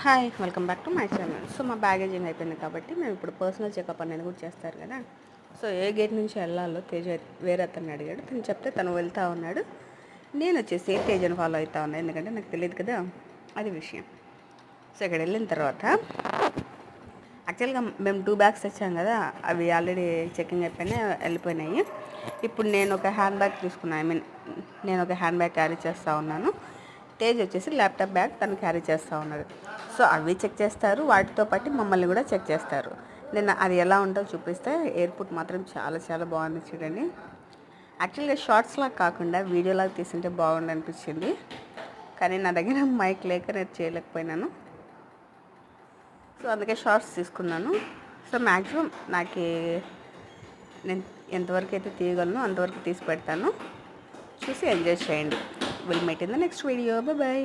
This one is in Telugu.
Hi welcome back to my channel. So మా బ్యాగేజింగ్ అయిపోయింది కాబట్టి మేము ఇప్పుడు పర్సనల్ చెకప్ అనేది కూడా చేస్తారు కదా. సో ఏ గేట్ నుంచి వెళ్ళాలో తేజ వేరే అతన్ని అడిగాడు. తను చెప్తే తను వెళ్తూ ఉన్నాడు. నేను వచ్చేసి తేజను ఫాలో అవుతా ఉన్నాను, ఎందుకంటే నాకు తెలియదు కదా అది విషయం. సో ఇక్కడ వెళ్ళిన తర్వాత యాక్చువల్గా మేము 2 బ్యాగ్స్ తెచ్చాం కదా, అవి ఆల్రెడీ చెకింగ్ అయిపోయినాయి, వెళ్ళిపోయినాయి. ఇప్పుడు నేను ఒక హ్యాండ్ బ్యాగ్ తీసుకున్నాను. నేను ఒక హ్యాండ్ బ్యాగ్ క్యారీ చేస్తూ ఉన్నాను. తేజ్ వచ్చేసి ల్యాప్టాప్ బ్యాగ్ తను క్యారీ చేస్తూ ఉన్నాడు. సో అవి చెక్ చేస్తారు, వాటితో పాటు మమ్మల్ని కూడా చెక్ చేస్తారు. నేను అది ఎలా ఉంటుందో చూపిస్తే. ఎయిర్పోర్ట్ మాత్రం చాలా చాలా బాగుంది చూడండి. యాక్చువల్గా షార్ట్స్లా కాకుండా వీడియోలాగా తీసుంటే బాగుంది అనిపించింది, కానీ నా దగ్గర మైక్ లేక నేను చేయలేకపోయినాను. సో అందుకే షార్ట్స్ తీసుకున్నాను. సో మ్యాక్సిమం నాకు నేను ఎంతవరకు అయితే తీయగలను అంతవరకు తీసి పెడతాను. చూసి ఎంజాయ్ చేయండి. Will meet in the next video. Bye.